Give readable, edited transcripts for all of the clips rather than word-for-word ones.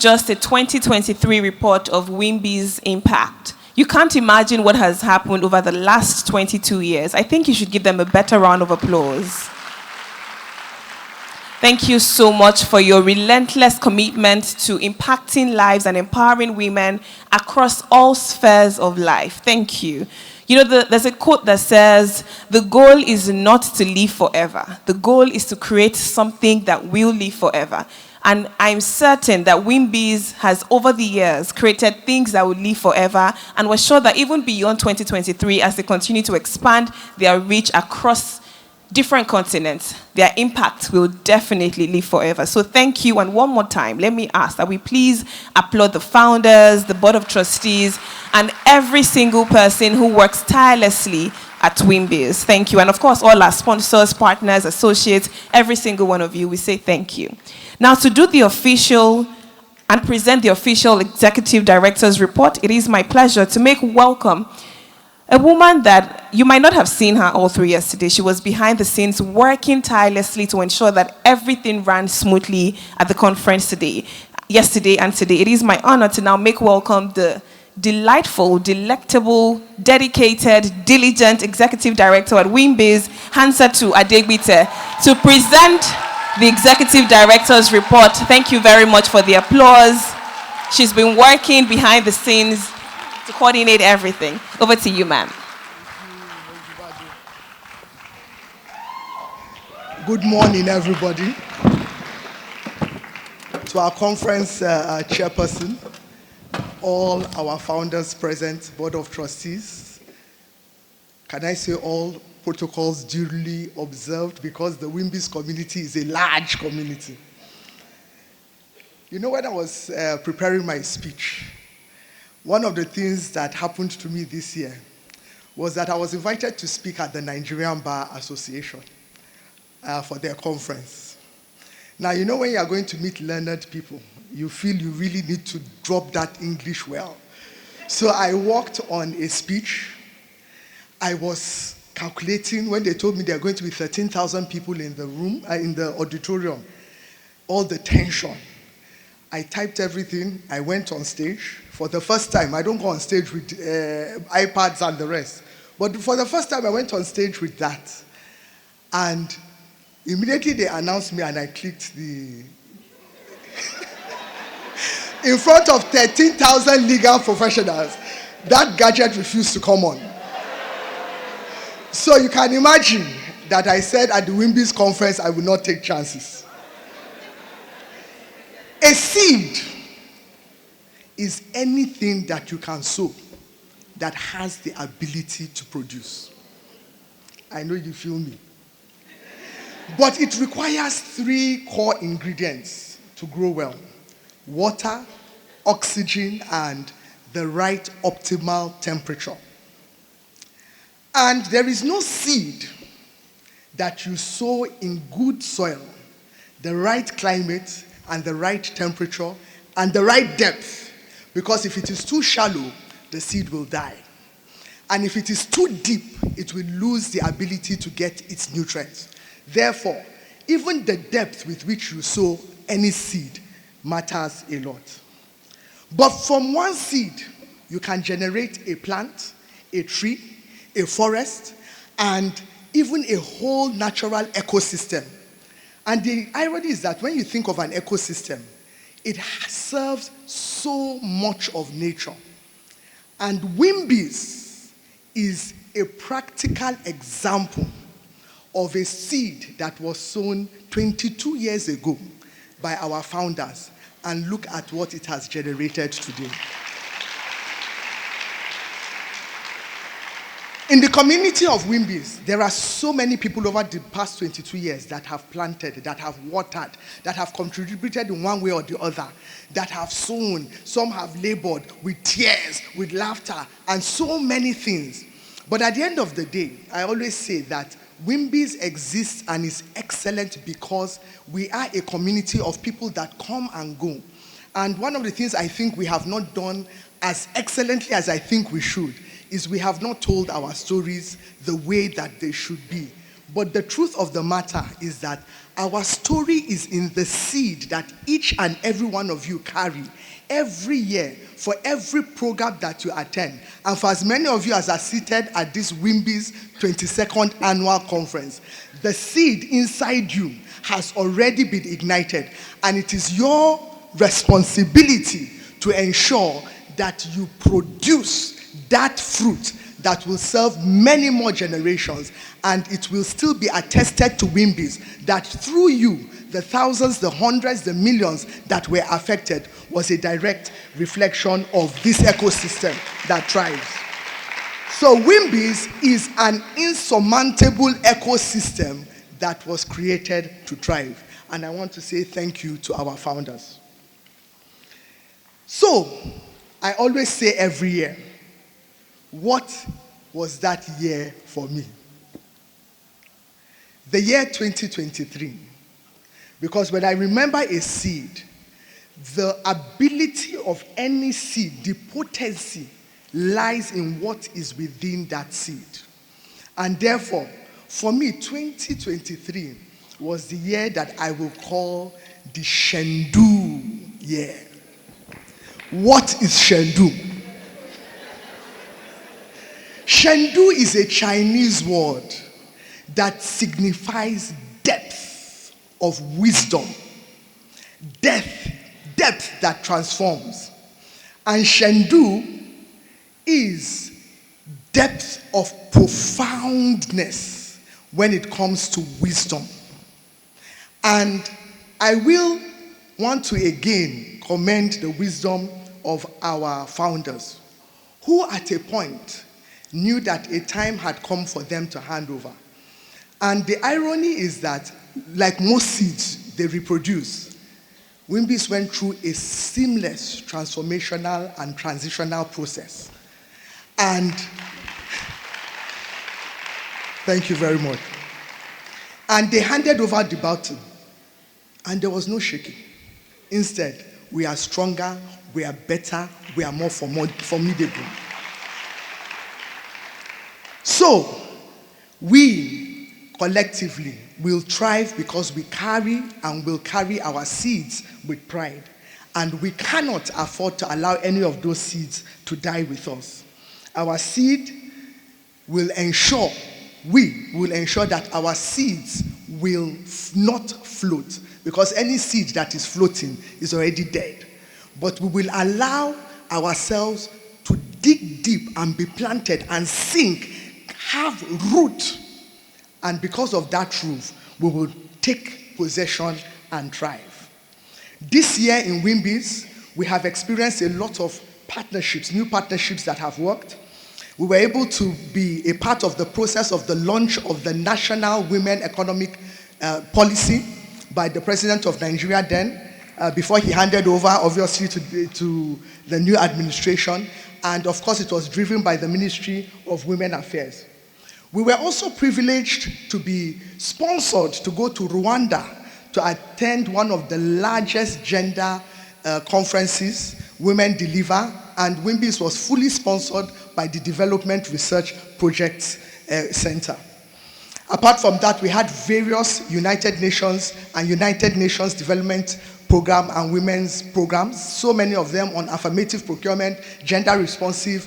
just a 2023 report of WIMBIZ impact. You can't imagine what has happened over the last 22 years. I think you should give them a better round of applause. Thank you so much for your relentless commitment to impacting lives and empowering women across all spheres of life. Thank you. You know, there's a quote that says, the goal is not to live forever. The goal is to create something that will live forever. And I'm certain that WIMBIZ has, over the years, created things that will live forever, and we're sure that even beyond 2023, as they continue to expand their reach across different continents, their impact will definitely live forever. So thank you, and one more time, let me ask that we please applaud the founders, the board of trustees, and every single person who works tirelessly at WIMBIZ. Thank you. And of course, all our sponsors, partners, associates, every single one of you, we say thank you. Now, to do the official and present the official executive director's report, it is my pleasure to make welcome a woman that you might not have seen her all through yesterday. She was behind the scenes working tirelessly to ensure that everything ran smoothly at the conference yesterday and today. It is my honor to now make welcome the delightful, delectable, dedicated, diligent executive director at WIMBIZ, Hansatu Adegbite, to present the executive director's report. Thank you very much for the applause. She's been working behind the scenes to coordinate everything. Over to you, ma'am. Good morning, everybody. To our conference chairperson, all our founders present, board of trustees. Can I say all protocols duly observed, because the WIMBIZ community is a large community. You know, when I was preparing my speech, one of the things that happened to me this year was that I was invited to speak at the Nigerian Bar Association for their conference. Now, you know, when you are going to meet learned people, you feel you really need to drop that English well. So I worked on a speech. I was calculating when they told me there are going to be 13,000 people in the room, in the auditorium, all the tension. I typed everything. I went on stage. For the first time, I don't go on stage with iPads and the rest. But for the first time, I went on stage with that. And immediately they announced me, and I clicked the... in front of 13,000 legal professionals, that gadget refused to come on. So you can imagine that I said at the WIMBIZ conference, I will not take chances. A seed is anything that you can sow that has the ability to produce. I know you feel me. But it requires 3 core ingredients to grow well: water, oxygen, and the right optimal temperature. And there is no seed that you sow in good soil, the right climate, and the right temperature, and the right depth. Because if it is too shallow, the seed will die. And if it is too deep, it will lose the ability to get its nutrients. Therefore, even the depth with which you sow any seed matters a lot. But from one seed, you can generate a plant, a tree, a forest, and even a whole natural ecosystem. And the irony is that when you think of an ecosystem, it serves so much of nature. And WIMBIZ is a practical example of a seed that was sown 22 years ago by our founders. And look at what it has generated today. In the community of WIMBIZ, there are so many people over the past 22 years that have planted, that have watered, that have contributed in one way or the other, that have sown. Some have labored with tears, with laughter, and so many things. But at the end of the day, I always say that WIMBIZ exists and is excellent because we are a community of people that come and go. And one of the things I think we have not done as excellently as I think we should is we have not told our stories the way that they should be. But the truth of the matter is that our story is in the seed that each and every one of you carry every year for every program that you attend. And for as many of you as are seated at this WIMBIZ 22nd annual conference, the seed inside you has already been ignited. And it is your responsibility to ensure that you produce that fruit that will serve many more generations, and it will still be attested to WIMBIZ that through you, the thousands, the hundreds, the millions that were affected was a direct reflection of this ecosystem that thrives. So WIMBIZ is an insurmountable ecosystem that was created to thrive. And I want to say thank you to our founders. So, I always say every year, what was that year for me? The year 2023. Because when I remember a seed, the ability of any seed, the potency, lies in what is within that seed. And therefore, for me, 2023 was the year that I will call the Shendu year. What is Shendu? Shendu is a Chinese word that signifies depth of wisdom. Depth that transforms. And Shendu is depth of profoundness when it comes to wisdom. And I will want to again commend the wisdom of our founders, who at a point knew that a time had come for them to hand over. And the irony is that, like most seeds, they reproduce. WIMBIZ went through a seamless transformational and transitional process. And thank you very much. And they handed over the baton. And there was no shaking. Instead, we are stronger, we are better, we are more formidable. So, we collectively will thrive because we carry and will carry our seeds with pride. And we cannot afford to allow any of those seeds to die with us. Our seed will ensure, we will ensure that our seeds will not float, because any seed that is floating is already dead. But we will allow ourselves to dig deep and be planted and sink, have root. And because of that root, we will take possession and thrive. This year in WIMBIZ, we have experienced a lot of partnerships, new partnerships that have worked. We were able to be a part of the process of the launch of the National Women Economic Policy by the President of Nigeria then, before he handed over, obviously, to the new administration. And of course, it was driven by the Ministry of Women Affairs. We were also privileged to be sponsored to go to Rwanda to attend one of the largest gender conferences Women Deliver, and WIMBIZ was fully sponsored by the Development Research Projects Center. Apart from that, we had various United Nations and United Nations Development Program and women's programs, so many of them on affirmative procurement, gender responsive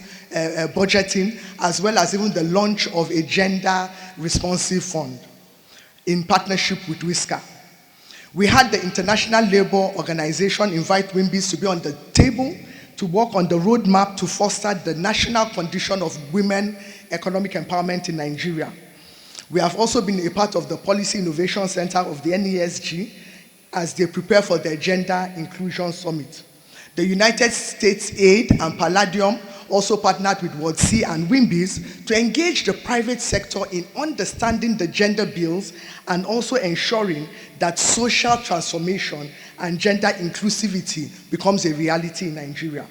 budgeting, as well as even the launch of a gender responsive fund in partnership with WISCA. We had the International Labour Organization invite WIMBIZ to be on the table to work on the roadmap to foster the national condition of women economic empowerment in Nigeria. We have also been a part of the Policy Innovation Center of the NESG as they prepare for their Gender Inclusion Summit. The United States Aid and Palladium also partnered with WODC and WIMBIZ to engage the private sector in understanding the gender bills and also ensuring that social transformation and gender inclusivity becomes a reality in Nigeria.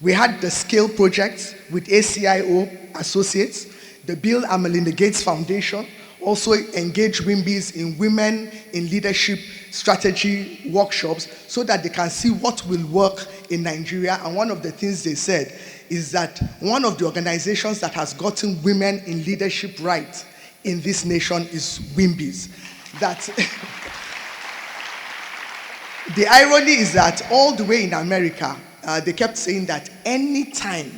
We had the SCALE project with ACIO Associates, the Bill and Melinda Gates Foundation, also engage WIMBIZ in women in leadership strategy workshops so that they can see what will work in Nigeria. And one of the things they said is that one of the organizations that has gotten women in leadership right in this nation is WIMBIZ. That the irony is that all the way in America, they kept saying that anytime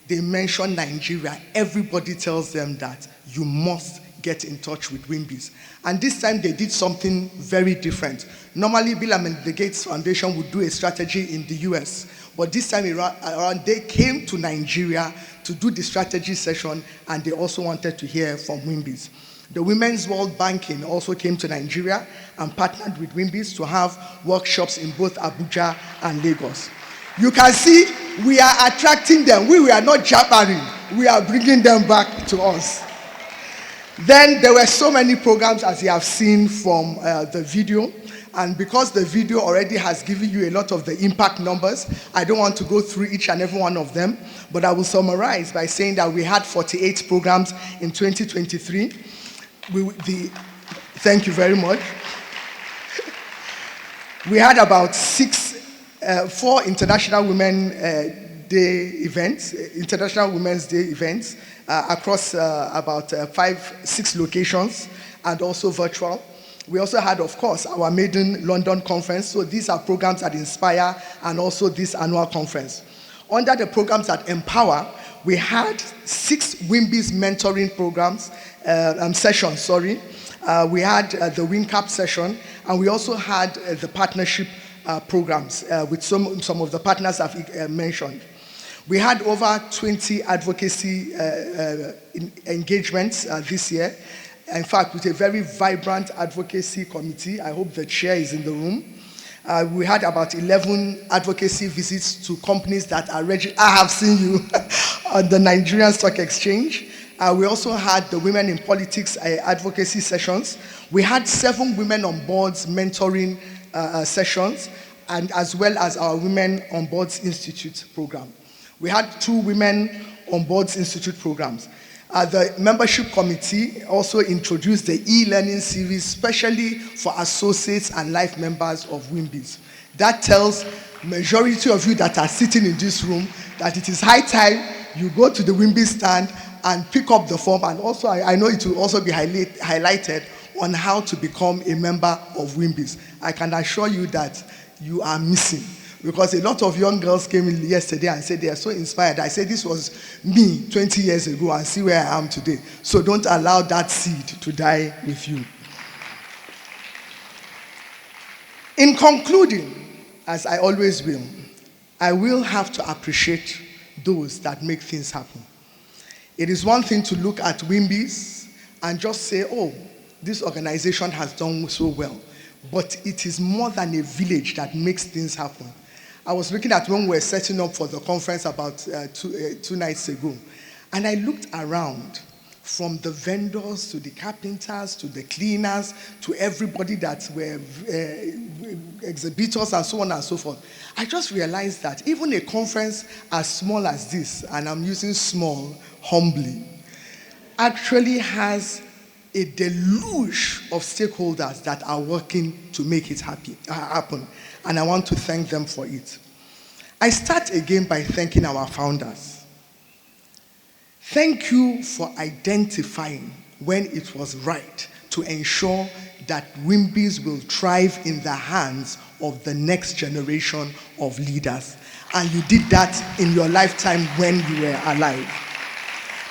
they mention Nigeria, everybody tells them that you must get in touch with WIMBIZ. And this time they did something very different. Normally, Bill and Melinda Gates Foundation would do a strategy in the US, but this time around they came to Nigeria to do the strategy session, and they also wanted to hear from WIMBIZ. The Women's World Banking also came to Nigeria and partnered with WIMBIZ to have workshops in both Abuja and Lagos. You can see we are attracting them. We are not jabbering. We are bringing them back to us. Then there were so many programs, as you have seen from the video. And because the video already has given you a lot of the impact numbers, I don't want to go through each and every one of them, but I will summarize by saying that we had 48 programs in 2023. Thank you very much. We had about 4 International Women's Day events across about 5-6 locations, and also virtual. We also had, of course, our maiden London conference. So these are programs that inspire, and also this annual conference. Under the programs that empower, we had 6 WIMBIZ mentoring programs, sessions. We had the WinCap session, and we also had the partnership programs with some of the partners I've mentioned. We had over 20 advocacy engagements this year. In fact, with a very vibrant advocacy committee. I hope the chair is in the room. We had about 11 advocacy visits to companies that are registered. I have seen you on the Nigerian Stock Exchange. We also had the Women in Politics advocacy sessions. We had 7 Women on Boards mentoring sessions, and as well as our Women on Boards Institute program. We had 2 Women on Boards Institute programs. The membership committee also introduced the e-learning series, especially for associates and life members of WIMBIZ. That tells majority of you that are sitting in this room that it is high time you go to the WIMBIZ stand and pick up the form. And also, I know it will also be highlighted on how to become a member of WIMBIZ. I can assure you that you are missing, because a lot of young girls came in yesterday and said they are so inspired. I said this was me 20 years ago, and see where I am today. So don't allow that seed to die with you. In concluding, as I always will, I will have to appreciate those that make things happen. It is one thing to look at WIMBIZ and just say, oh, this organization has done so well. But it is more than a village that makes things happen. I was looking at when we were setting up for the conference about 2 nights ago, and I looked around, from the vendors to the carpenters to the cleaners to everybody that were exhibitors and so on and so forth. I just realized that even a conference as small as this, and I'm using small humbly, actually has a deluge of stakeholders that are working to make it happen. And I want to thank them for it. I start again by thanking our founders. Thank you for identifying when it was right to ensure that WIMBIZ will thrive in the hands of the next generation of leaders. And you did that in your lifetime when you were alive.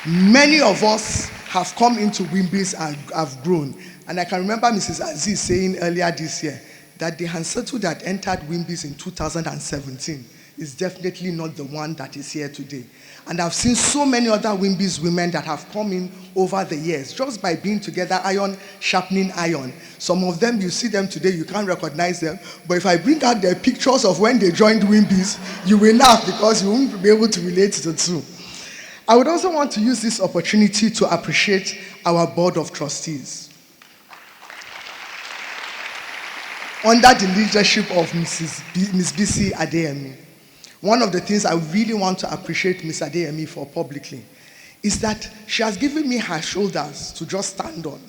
Many of us have come into WIMBIZ and have grown. And I can remember Mrs. Aziz saying earlier this year that the Hansatu that entered WIMBIZ in 2017 is definitely not the one that is here today. And I've seen so many other WIMBIZ women that have come in over the years, just by being together, iron sharpening iron. Some of them, you see them today, you can't recognize them. But if I bring out their pictures of when they joined WIMBIZ, you will laugh because you won't be able to relate to the two. I would also want to use this opportunity to appreciate our board of trustees. Under the leadership of Ms. BC Adeyemi, one of the things I really want to appreciate Ms. Adeyemi for publicly is that she has given me her shoulders to just stand on.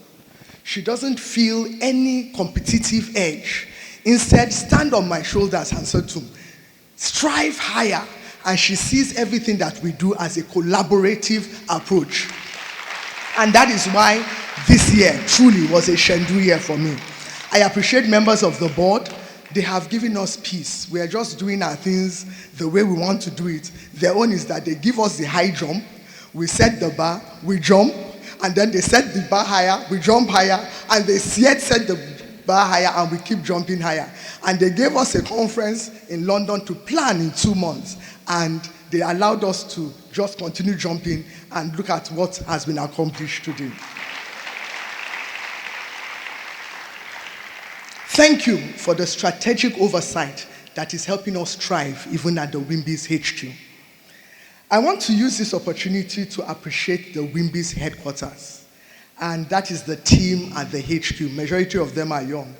She doesn't feel any competitive edge. Instead, stand on my shoulders, Hansatu. Strive higher. And she sees everything that we do as a collaborative approach. And that is why this year truly was a Shendu year for me. I appreciate members of the board. They have given us peace. We are just doing our things the way we want to do it. Their own is that they give us the high jump, we set the bar, we jump, and then they set the bar higher, we jump higher, and they yet set the bar higher, and we keep jumping higher. And they gave us a conference in London to plan in 2 months, and they allowed us to just continue jumping and look at what has been accomplished today. Thank you for the strategic oversight that is helping us thrive even at the WIMBIZ HQ. I want to use this opportunity to appreciate the WIMBIZ headquarters, and that is the team at the HQ. Majority of them are young.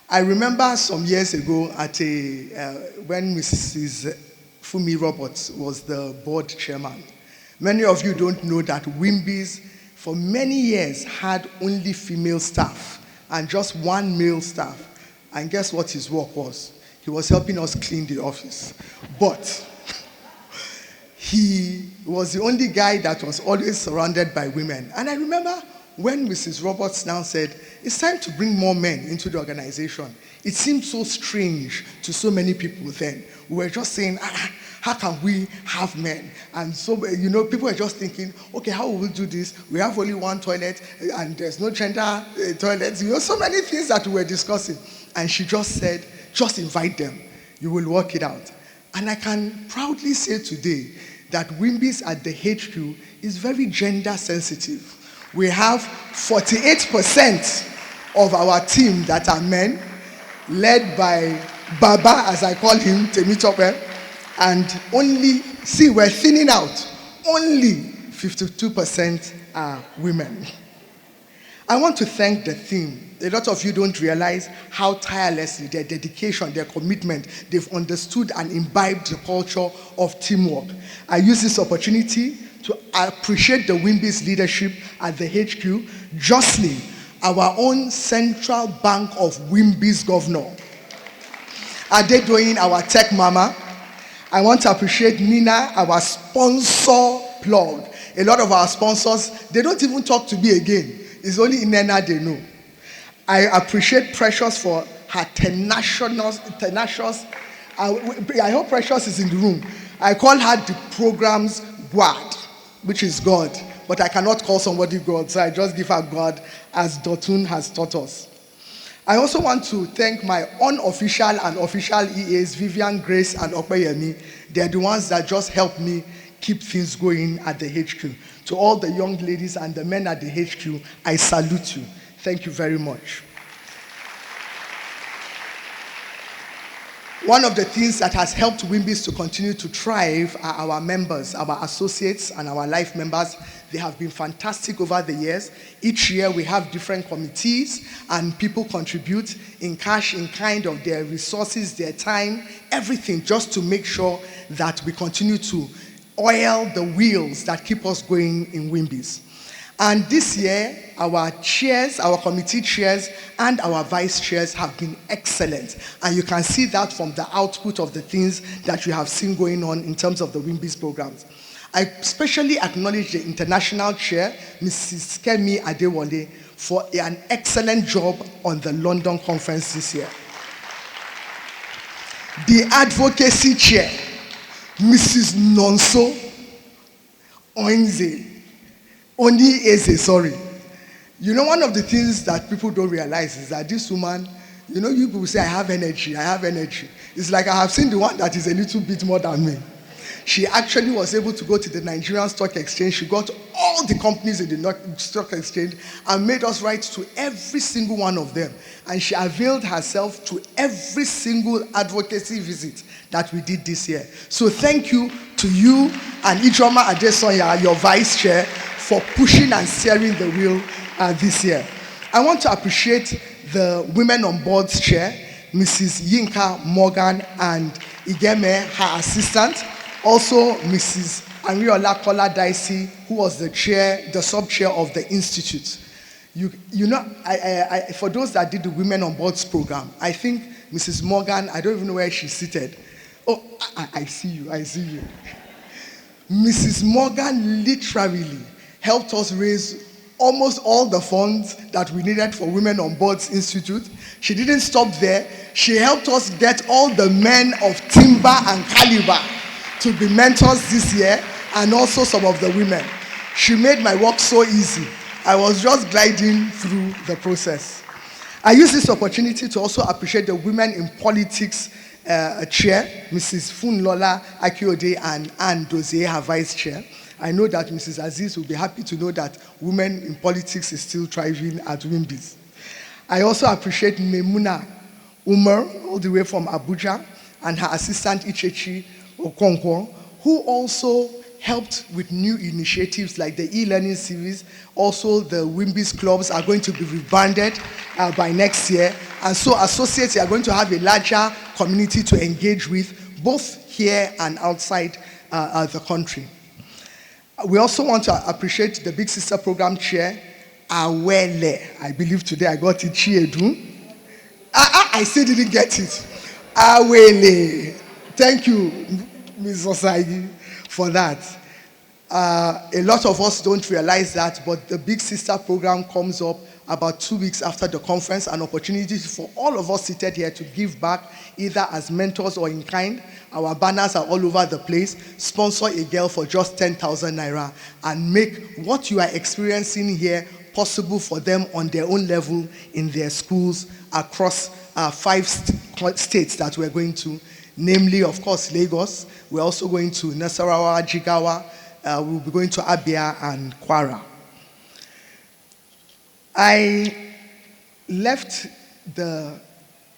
I remember some years ago when Mrs. Fumi Roberts was the board chairman. Many of you don't know that WIMBIZ for many years had only female staff and just one male staff. And guess what his work was? He was helping us clean the office. But he was the only guy that was always surrounded by women. And I remember when Mrs. Roberts now said, it's time to bring more men into the organization. It seemed so strange to so many people then. We were just saying, how can we have men? And so, people were just thinking, okay, how will we do this? We have only one toilet, and there's no gender toilets. So many things that we were discussing. And she just said, just invite them. You will work it out. And I can proudly say today that WIMBIZ at the HQ is very gender sensitive. We have 48% of our team that are men, led by Baba, as I call him, Temitope, and we're thinning out, only 52% are women. I want to thank the team. A lot of you don't realize how tirelessly their dedication, their commitment, they've understood and imbibed the culture of teamwork. I use this opportunity to appreciate the WIMBIZ leadership at the HQ, Jocelyn, our own Central Bank of WIMBIZ governor. Adegbite, our tech mama. I want to appreciate Nina, our sponsor plug. A lot of our sponsors, they don't even talk to me again. It's only Inena they know. I appreciate Precious for her tenacious. I hope Precious is in the room. I call her the program's God, which is God. But I cannot call somebody God, so I just give her God as Dotun has taught us. I also want to thank my unofficial and official EAs, Vivian, Grace, and Okpeyemi. They're the ones that just help me keep things going at the HQ. To all the young ladies and the men at the HQ, I salute you. Thank you very much. One of the things that has helped WIMBIZ to continue to thrive are our members, our associates, and our life members. They have been fantastic over the years. Each year we have different committees and people contribute in cash, in kind of their resources, their time, everything, just to make sure that we continue to oil the wheels that keep us going in WIMBIZ. And this year, our chairs, our committee chairs, and our vice chairs have been excellent. And you can see that from the output of the things that you have seen going on in terms of the WIMBIZ programs. I especially acknowledge the international chair, Mrs. Kemi Adewale, for an excellent job on the London conference this year. The advocacy chair, Mrs. Nonso Oinze. Only Eze, sorry. You know, one of the things that people don't realize is that this woman, you people say, I have energy, I have energy. It's like I have seen the one that is a little bit more than me. She actually was able to go to the Nigerian Stock Exchange. She got all the companies in the Stock Exchange and made us write to every single one of them. And she availed herself to every single advocacy visit that we did this year. So thank you to you and Ijoma Adesonya, your vice chair, for pushing and steering the wheel this year. I want to appreciate the Women on Boards chair, Mrs. Yinka Morgan, and Igeme, her assistant. Also, Mrs. Ariola Kola Daisy, who was the chair, the sub-chair of the institute. For those that did the Women on Boards program, I think Mrs. Morgan, I don't even know where she's seated. Oh, I see you, I see you. Mrs. Morgan literally helped us raise almost all the funds that we needed for Women on Boards Institute. She didn't stop there. She helped us get all the men of timber and caliber to be mentors this year, and also some of the women. She made my work so easy. I was just gliding through the process. I use this opportunity to also appreciate the Women in Politics chair, Mrs. Funlola Akiode and Anne Dozier, her vice chair. I know that Mrs. Aziz will be happy to know that women in politics is still thriving at WIMBIZ. I also appreciate Memuna Umar, all the way from Abuja, and her assistant Ichechi Okonkwo, who also helped with new initiatives like the e-learning series. Also, the WIMBIZ clubs are going to be rebranded by next year. And so associates are going to have a larger community to engage with, both here and outside the country. We also want to appreciate the Big Sister Program Chair, Awele. I believe today I got it, Chiedu. I still didn't get it. Awele. Thank you, Ms. Osagi, for that. A lot of us don't realize that, but the Big Sister Program comes up about 2 weeks after the conference, an opportunity for all of us seated here to give back, either as mentors or in kind. Our banners are all over the place. Sponsor a girl for just 10,000 naira and make what you are experiencing here possible for them on their own level in their schools across 5 states that we're going to, namely, of course, Lagos. We're also going to Nasarawa, Jigawa. We'll be going to Abia and Kwara. I left the,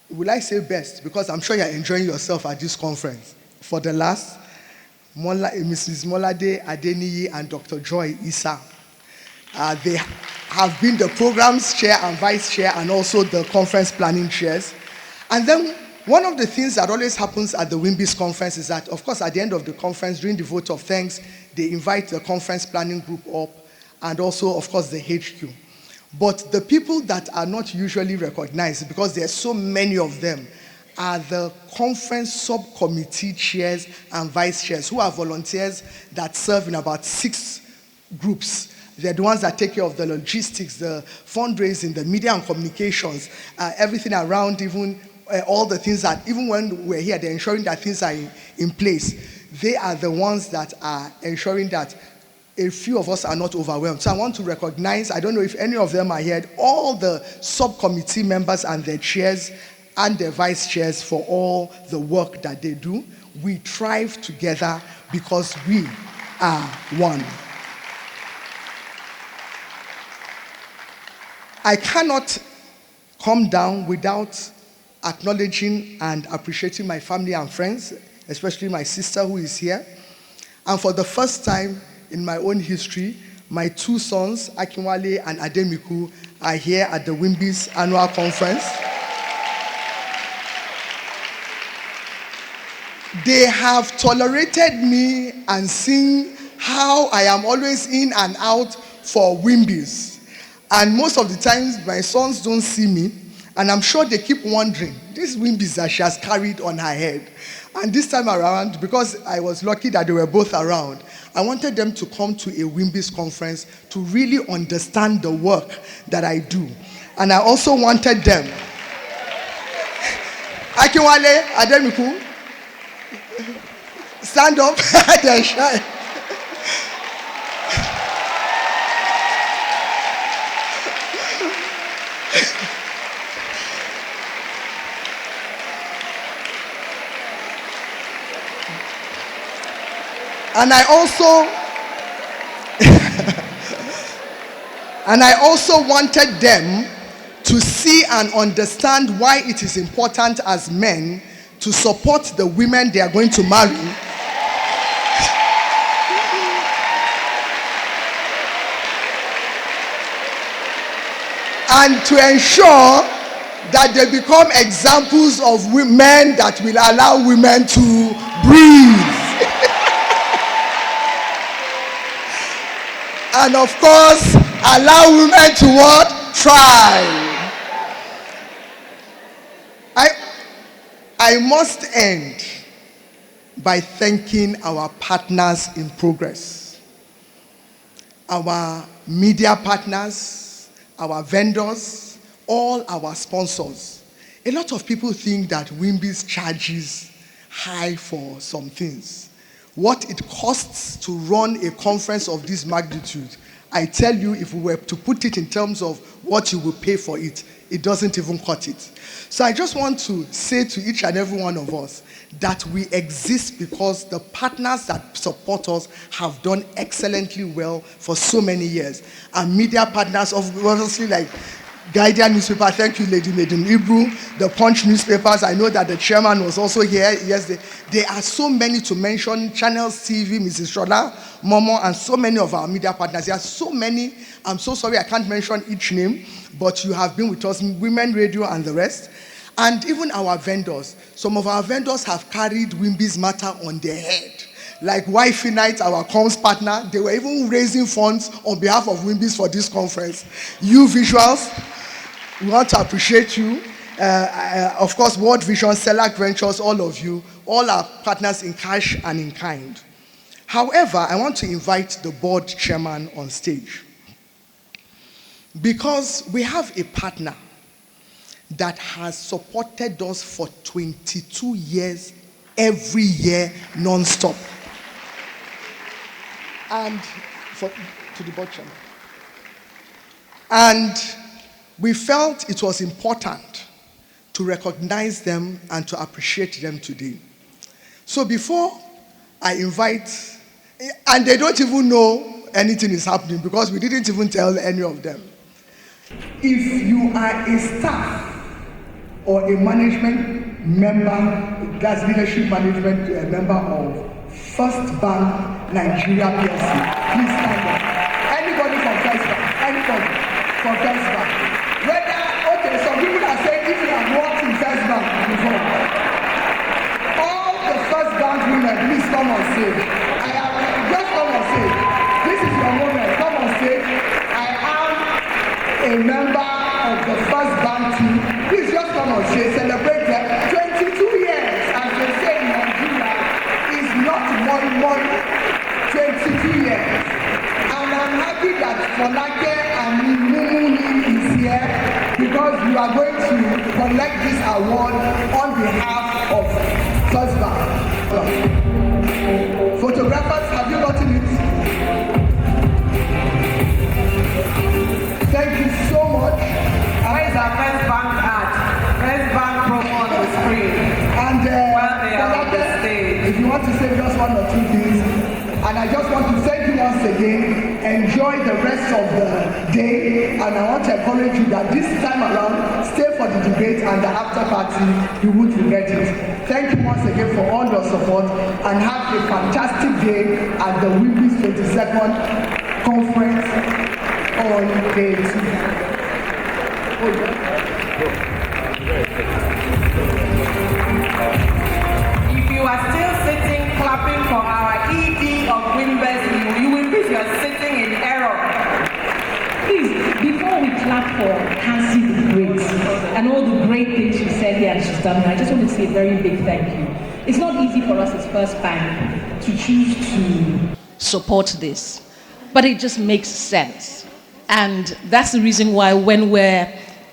will I say best, because I'm sure you're enjoying yourself at this conference, for the last, Mrs. Molade Adeniyi and Dr. Joy Issa. They have been the program's chair and vice chair and also the conference planning chairs. And then one of the things that always happens at the WIMBIZ conference is that, of course, at the end of the conference, during the vote of thanks, they invite the conference planning group up and also, of course, the HQ. But the people that are not usually recognized, because there are so many of them, are the conference subcommittee chairs and vice chairs, who are volunteers that serve in about 6 groups. They're the ones that take care of the logistics, the fundraising, the media and communications, everything around, even all the things that, even when we're here, they're ensuring that things are in place. They are the ones that are ensuring that a few of us are not overwhelmed. So I want to recognize, I don't know if any of them are here, all the subcommittee members and their chairs and their vice chairs for all the work that they do. We thrive together because we are one. I cannot come down without acknowledging and appreciating my family and friends, especially my sister who is here. And for the first time in my own history, my 2 sons, Akinwale and Ademiku, are here at the WIMBIZ annual conference. They have tolerated me and seen how I am always in and out for WIMBIZ. And most of the times, my sons don't see me, and I'm sure they keep wondering, this WIMBIZ that she has carried on her head. And this time around, because I was lucky that they were both around, I wanted them to come to a WIMBIZ conference to really understand the work that I do. And I also wanted them. Akinwale, Ademiku, stand up. They're shy. And I also wanted them to see and understand why it is important as men to support the women they are going to marry. And to ensure that they become examples of men that will allow women to breathe. And of course, allow women to what? Try. I must end by thanking our partners in progress. our media partners, our vendors, all our sponsors. A lot of people think that WIMBIZ charges high for some things. What it costs to run a conference of this magnitude, I tell you, if we were to put it in terms of what you will pay for it, it doesn't even cut it. So I just want to say to each and every one of us that we exist because the partners that support us have done excellently well for so many years. And media partners, obviously, like Guardian newspaper, thank you, Lady Medin Ibru, the Punch newspapers, I know that the chairman was also here. Yes, there are so many to mention, Channels TV, Mrs. Shola, Momo, and so many of our media partners. There are so many. I'm so sorry I can't mention each name, but you have been with us, Women Radio and the rest. And even our vendors. Some of our vendors have carried WIMBIZ matter on their head. Like Wifey Night, our comms partner, they were even raising funds on behalf of WIMBIZ for this conference. You visuals, we want to appreciate you. Of course, World Vision, Select Ventures, all of you, all our partners in cash and in kind. However, I want to invite the board chairman on stage. Because we have a partner that has supported us for 22 years, every year, non-stop. And to the board chairman. And we felt it was important to recognize them and to appreciate them today. So before I invite, and they don't even know anything is happening because we didn't even tell any of them. If you are a staff or a management member, that's leadership management member of First Bank Nigeria PLC, please stand up. Anybody from First Bank? Anybody from First Bank? Okay, some people are saying if you have worked in First Bank before, all the First Bank women, please come on stage. Just come on stage. This is your moment. Come on stage. I am a member of the First Bank team. Please just come on stage, celebrate them. 22 years, as they say in Nigeria, is not one month, 22 years. And I'm happy that Folake and Mumuni is here because you are going to collect this award on behalf of First Bank. Photographers, have you gotten it? Thank you so much. Where is our First Bank at? First Bank promo on the screen. And while they are on the stage. If you want to say just one or two things, and I just want to thank you once again. Enjoy the rest of the day, and I want to encourage you that this time around, stay for the debate and the after party. You won't regret it. Thank you once again for all your support, and have a fantastic day at the WIMBIZ 22nd conference on day 2. If you are still sitting clapping for our ED of WIMBIZ, you are sitting in error. Please, before we clap for Hansi the Great and all the great things she said here and she's done, I just want to say a very big thank you. It's not easy for us as First Bank to choose to support this, but it just makes sense. And that's the reason why when we're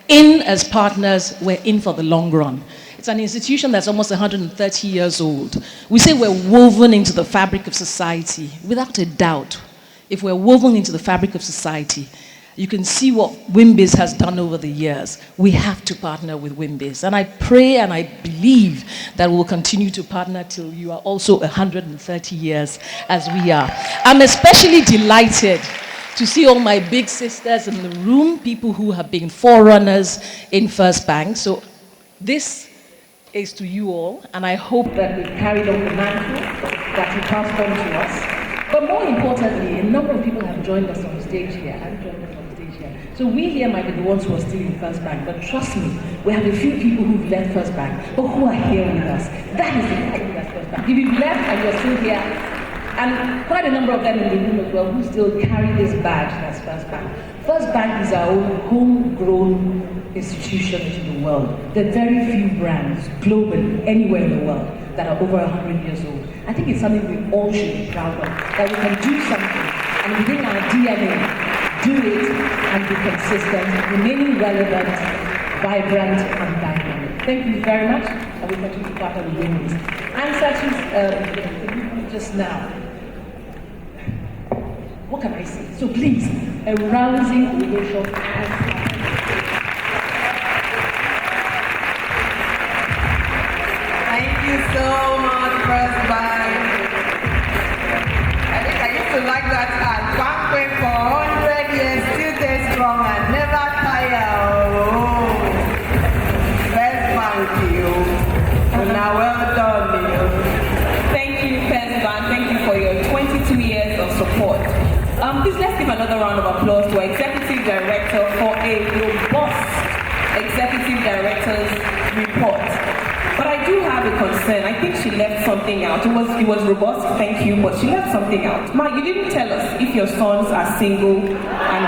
in as partners, we're in for the long run. It's an institution that's almost 130 years old. We say we're woven into the fabric of society. Without a doubt, if we're woven into the fabric of society, you can see what WIMBIZ has done over the years. We have to partner with WIMBIZ. And I pray and I believe that we'll continue to partner till you are also 130 years as we are. I'm especially delighted to see all my big sisters in the room, people who have been forerunners in First Bank. So this is to you all, and I hope that we've carried on the mantle that you passed on to us. But more importantly, a number of people have joined us on stage here, So we here might be the ones who are still in First Bank, but trust me, we have a few people who've left First Bank, but who are here with us. That is the thing that's First Bank. If you've left and you're still here, and quite a number of them in the room as well who still carry this badge that's First Bank. First Bank is our own homegrown institution into the world. There are very few brands globally, anywhere in the world, that are over 100 years old. I think it's something we all should be proud of, that we can do something and within our DNA, do it and be consistent, remaining relevant, vibrant, and dynamic. Thank you very much. I will continue to be part of the WIMBIZ. Hansatu, just now. What can I say? So please, a rousing ovation. Thank you so much, President. I used to like that banquet for 100 years, still stay strong and never tire. Oh, thank you. Now well done, Thank you, President. Thank you for your 22 years of support. Please let's give another round of applause to our Executive Director for a robust Executive Director's report. But I do have a concern. I think she left something out. It was robust, thank you, but she left something out. Ma, you didn't tell us if your sons are single and